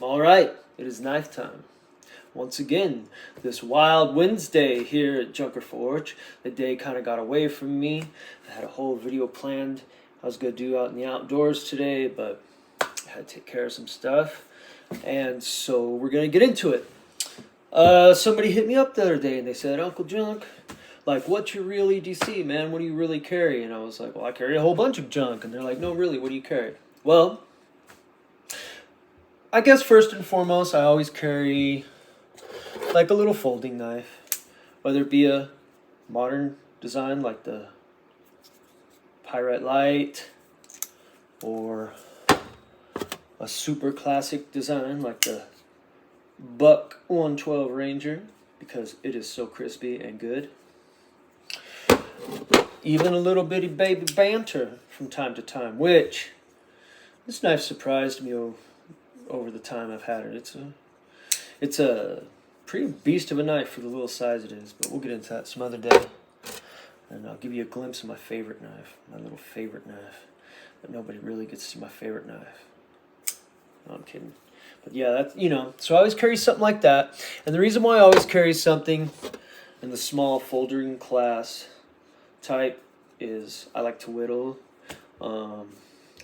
All right, it is knife time. Once again, this wild Wednesday here at Junker Forge. The day kind of got away from me. I had a whole video planned I was going to do out in the outdoors today, but I had to take care of some stuff. And so we're going to get into it. Somebody hit me up the other day and they said, Uncle Junk, like, what's your real EDC, man? What do you really carry? And I was like, well, I carry a whole bunch of junk. And they're like, no, really, what do you carry? Well, I guess first and foremost, I always carry like a little folding knife, whether it be a modern design like the Pyrite Light or a super classic design like the Buck 112 Ranger, because it is so crispy and good. Even a little bitty baby banter from time to time, which this knife surprised me over the time I've had it. It's a pretty beast of a knife for the little size it is, but we'll get into that some other day. And I'll give you a glimpse of my favorite knife, my little favorite knife. But nobody really gets to see my favorite knife. No, I'm kidding. But yeah, that's, so I always carry something like that. And the reason why I always carry something in the small foldering class type is I like to whittle.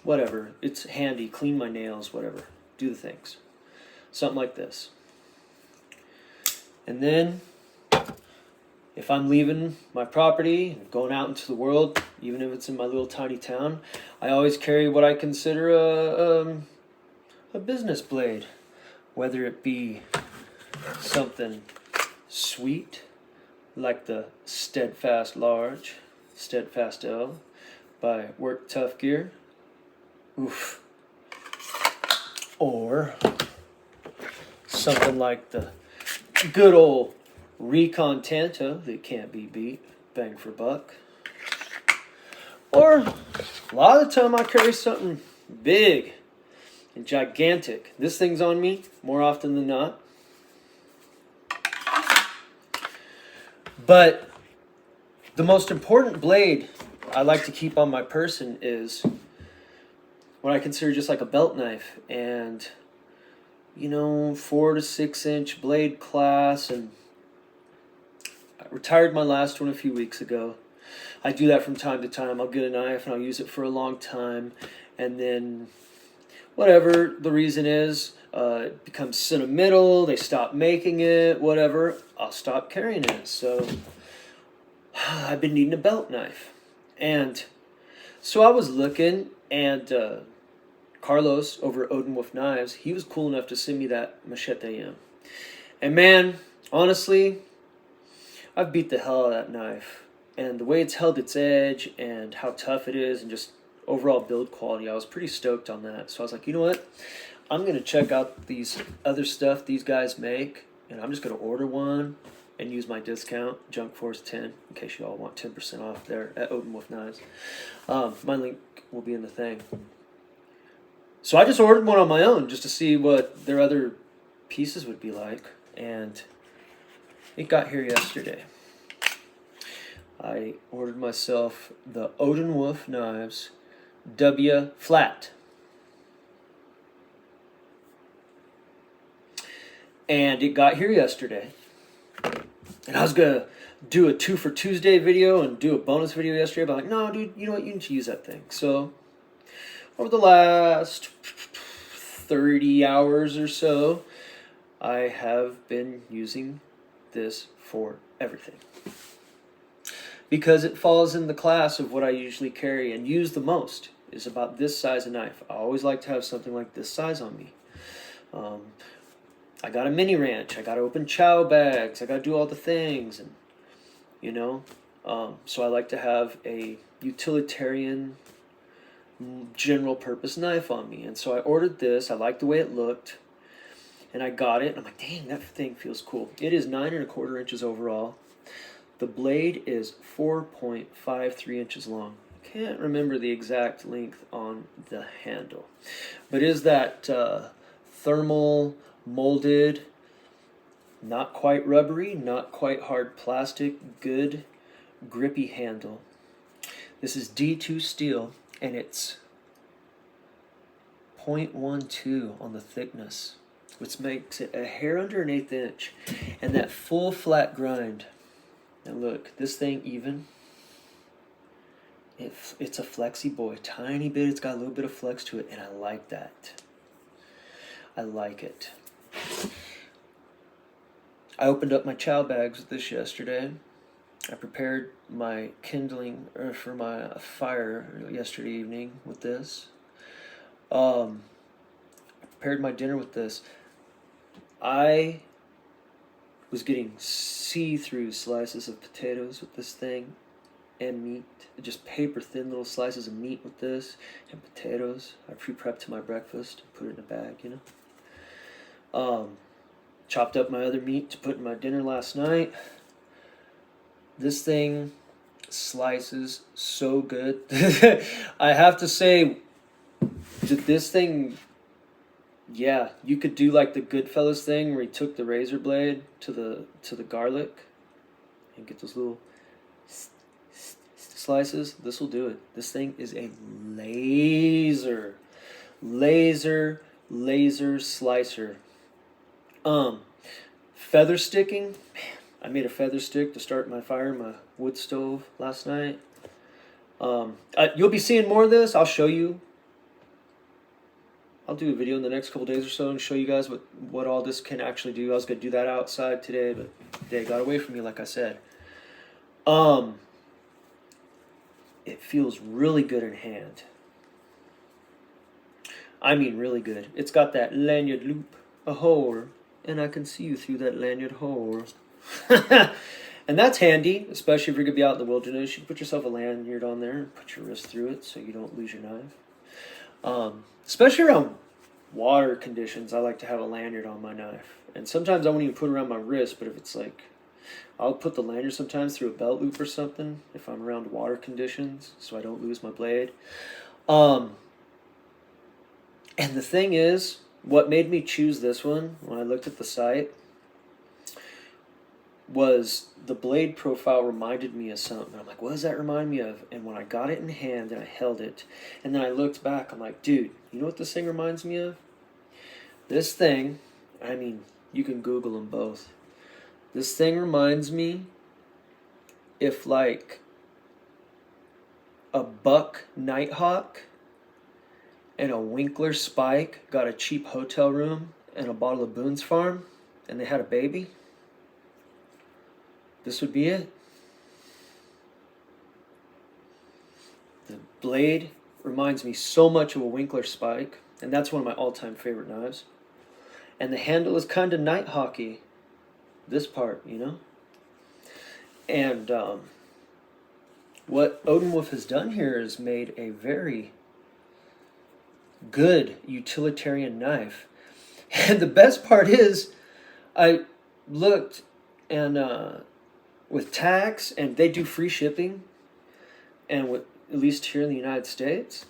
Whatever. It's handy. Clean my nails, whatever. Do the things. Something like this. And then, if I'm leaving my property and going out into the world, even if it's in my little tiny town, I always carry what I consider a business blade. Whether it be something sweet, like the Steadfast Large, Steadfast L, by Work Tough Gear. Oof. Or something like the good old Recon Tanto that can't be beat, bang for buck. Or a lot of the time I carry something big and gigantic. This thing's on me more often than not. But the most important blade I like to keep on my person is what I consider just like a belt knife, and 4 to 6 inch blade class. And I retired my last one a few weeks ago. I do that from time to time. I'll get a knife and I'll use it for a long time, and then whatever the reason is, it becomes sentimental, they stop making it, whatever, I'll stop carrying it. So I've been needing a belt knife. And so I was looking, and Carlos over at Odenwolf Knives, he was cool enough to send me that Machete M. And man, honestly, I've beat the hell out of that knife. And the way it's held its edge and how tough it is and just overall build quality, I was pretty stoked on that. So I was like, you know what? I'm going to check out these other stuff these guys make, and I'm just going to order one and use my discount, Junk Force 10, in case you all want 10% off there at Odenwolf Knives. My link will be in the thing. So I just ordered one on my own just to see what their other pieces would be like, and it got here yesterday. I ordered myself the Odenwolf Knives W flat. And it got here yesterday. And I was going to do a 2 for Tuesday video and do a bonus video yesterday, but I'm like, no, dude, you know what? You need to use that thing. So over the last 30 hours or so, I have been using this for everything, because it falls in the class of what I usually carry and use the most. Is about this size of knife. I always like to have something like this size on me. I got a mini ranch. I got to open chow bags. I got to do all the things, and so I like to have a utilitarian, general purpose knife on me. And so I ordered this. I liked the way it looked, and I got it. And I'm like, dang, that thing feels cool. It is 9 1/4 inches overall. The blade is 4.53 inches long. Can't remember the exact length on the handle, but is that thermal molded, not quite rubbery, not quite hard plastic, good grippy handle. This is D2 steel, and it's 0.12 on the thickness. which makes it a hair under an 1/8 inch, and that full flat grind. Now look, this thing even, it's a flexy boy, tiny bit. It's got a little bit of flex to it, and I like that. I like it. I opened up my chow bags with this yesterday. I prepared my kindling for my fire yesterday evening with this. I prepared my dinner with this. I was getting see-through slices of potatoes with this thing and meat. Just paper thin little slices of meat with this and potatoes. I pre-prepped to my breakfast, put it in a bag, you know. Chopped up my other meat to put in my dinner last night. This thing slices so good. I have to say that this thing, yeah, you could do like the Goodfellas thing where he took the razor blade to the garlic and get those little slices. This will do it. This thing is a laser slicer. Feather sticking, man, I made a feather stick to start my fire in my wood stove last night. You'll be seeing more of this. I'll show you. I'll do a video in the next couple days or so and show you guys what all this can actually do. I was going to do that outside today, but they got away from me, like I said. It feels really good in hand. I mean really good. It's got that lanyard loop, a hole, and I can see you through that lanyard hole. And that's handy, especially if you're going to be out in the wilderness. You can put yourself a lanyard on there and put your wrist through it so you don't lose your knife. Especially around water conditions, I like to have a lanyard on my knife. And sometimes I won't even put it around my wrist, but if it's like, I'll put the lanyard sometimes through a belt loop or something if I'm around water conditions so I don't lose my blade. And the thing is, what made me choose this one when I looked at the site was the blade profile reminded me of something. I'm like, what does that remind me of? And when I got it in hand and I held it, and then I looked back, I'm like, dude, you know what this thing reminds me of? This thing, I mean, you can Google them both. This thing reminds me if like a buck nighthawk and a Winkler Spike got a cheap hotel room and a bottle of Boone's Farm, and they had a baby, this would be it. The blade reminds me so much of a Winkler Spike, and that's one of my all-time favorite knives. And the handle is kind of nighthawky, this part, you know? And what Odenwolf has done here is made a very good utilitarian knife. And the best part is, I looked and with tax, and they do free shipping, and with, at least here in the United States,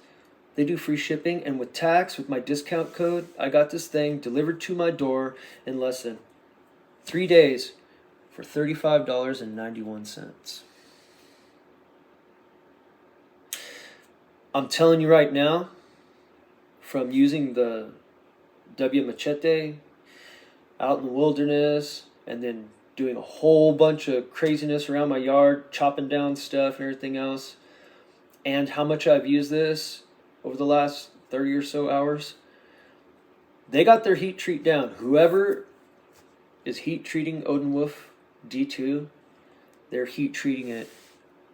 they do free shipping, and with tax, with my discount code, I got this thing delivered to my door in less than 3 days for $35.91. I'm telling you right now, from using the W Machete out in the wilderness and then doing a whole bunch of craziness around my yard, chopping down stuff and everything else, and how much I've used this over the last 30 or so hours, they got their heat treat down. Whoever is heat treating Odenwolf D2, they're heat treating it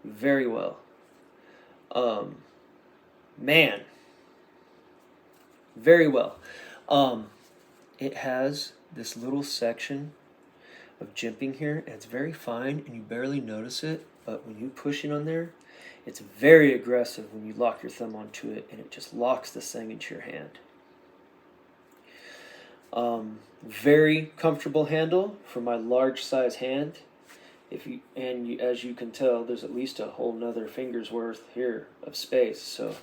very well. Man, very well. It has this little section of jimping here, and it's very fine, and you barely notice it, but when you push it on there, it's very aggressive when you lock your thumb onto it, and it just locks this thing into your hand. Very comfortable handle for my large size hand. As you can tell, there's at least a whole nother finger's worth here of space, so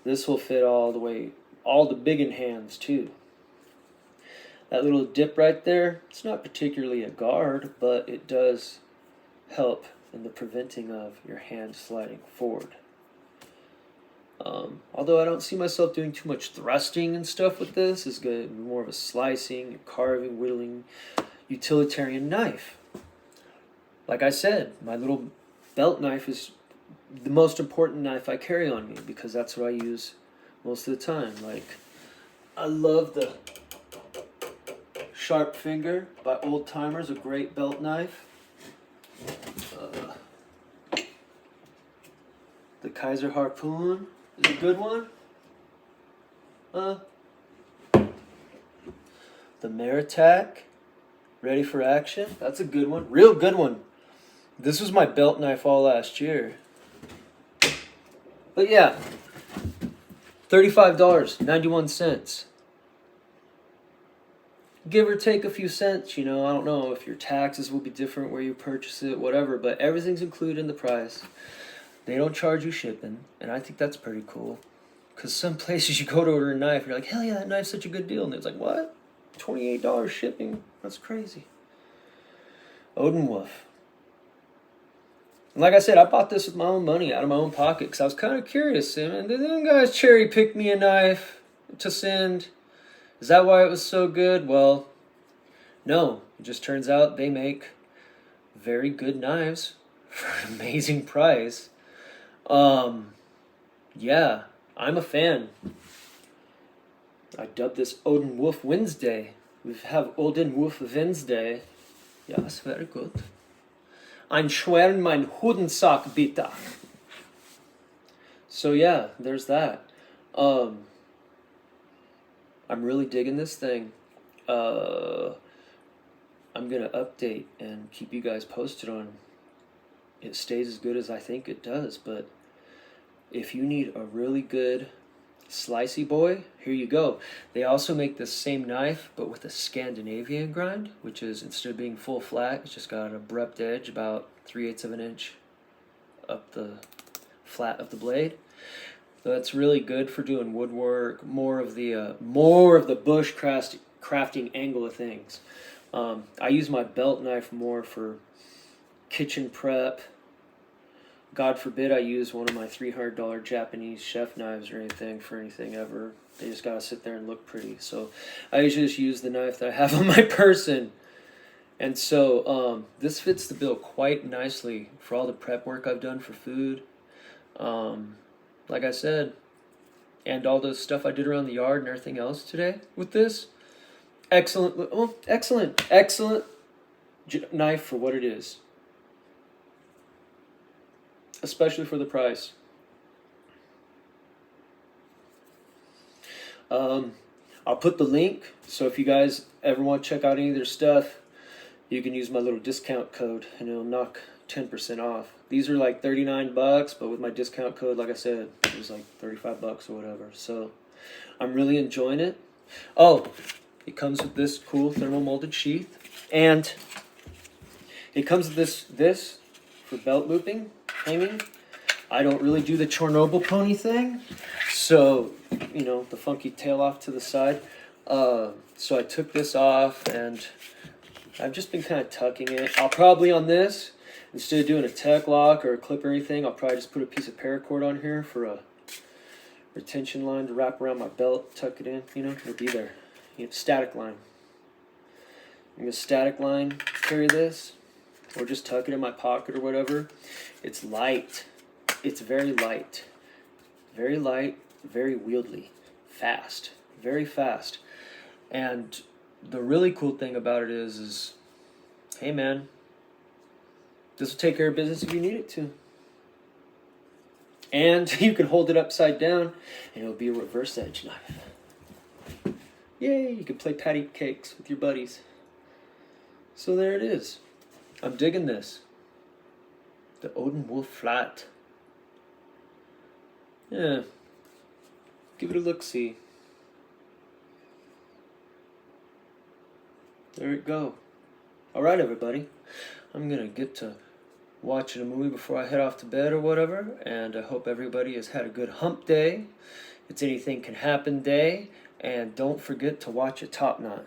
this will fit all the way, all the biggin hands too. That little dip right there, it's not particularly a guard, but it does help in the preventing of your hand sliding forward. Although I don't see myself doing too much thrusting and stuff with this, it's good. More of a slicing, carving, whittling, utilitarian knife. Like I said, my little belt knife is the most important knife I carry on me because that's what I use most of the time. Like, I love the Sharp Finger by Old Timers, a great belt knife. The Kaiser Harpoon is a good one. The Maritac, Ready for Action, that's a good one. Real good one. This was my belt knife all last year. But yeah, $35.91. Give or take a few cents, you know. I don't know if your taxes will be different where you purchase it, whatever, but everything's included in the price. They don't charge you shipping, and I think that's pretty cool. Because some places you go to order a knife, you're like, hell yeah, that knife's such a good deal. And it's like, what? $28 shipping? That's crazy. Odenwolf. And like I said, I bought this with my own money, out of my own pocket, because I was kind of curious. And did them guys cherry pick me a knife to send? Is that why it was so good? Well, no. It just turns out they make very good knives for an amazing price. Yeah, I'm a fan. I dubbed this Odenwolf Wednesday. We have Odenwolf Wednesday. Yes, very good. Ein schweren mein Hudensack bitte. So yeah, there's that. I'm really digging this thing. I'm gonna update and keep you guys posted on it stays as good as I think it does. But if you need a really good slicey boy, here you go. They also make the same knife but with a Scandinavian grind, which is, instead of being full flat, it's just got an abrupt edge about 3/8 of an inch up the flat of the blade. So that's really good for doing woodwork, more of the bush crafting angle of things. I use my belt knife more for kitchen prep. God forbid I use one of my $300 Japanese chef knives or anything for anything ever. They just gotta sit there and look pretty. So I usually just use the knife that I have on my person. And so this fits the bill quite nicely for all the prep work I've done for food. Like I said, and all the stuff I did around the yard and everything else today with this. Excellent knife for what it is. Especially for the price. I'll put the link, so if you guys ever want to check out any of their stuff, you can use my little discount code and it'll knock 10% off. These are like $39, but with my discount code, like I said, it was like $35 or whatever. So I'm really enjoying it. Oh, it comes with this cool thermal molded sheath, and it comes with this for belt looping, hanging. I don't really do the Chernobyl pony thing, so, you know, the funky tail off to the side. So I took this off, and I've just been kind of tucking it. I'll probably, on this, instead of doing a tech lock or a clip or anything, I'll probably just put a piece of paracord on here for a retention line to wrap around my belt, tuck it in, you know, it'll be there. You know, static line. I'm going to static line carry this, or just tuck it in my pocket or whatever. It's light. It's very light. Very light, very wieldy. Fast. Very fast. And the really cool thing about it is hey man, this will take care of business if you need it to. And you can hold it upside down and it'll be a reverse edge knife. Yay, you can play patty cakes with your buddies. So there it is. I'm digging this. The Odenwolf Flat. Yeah. Give it a look-see. There it go. Alright everybody. I'm gonna get to watching a movie before I head off to bed or whatever, and I hope everybody has had a good hump day. It's anything can happen day, and don't forget to watch a Top Knot.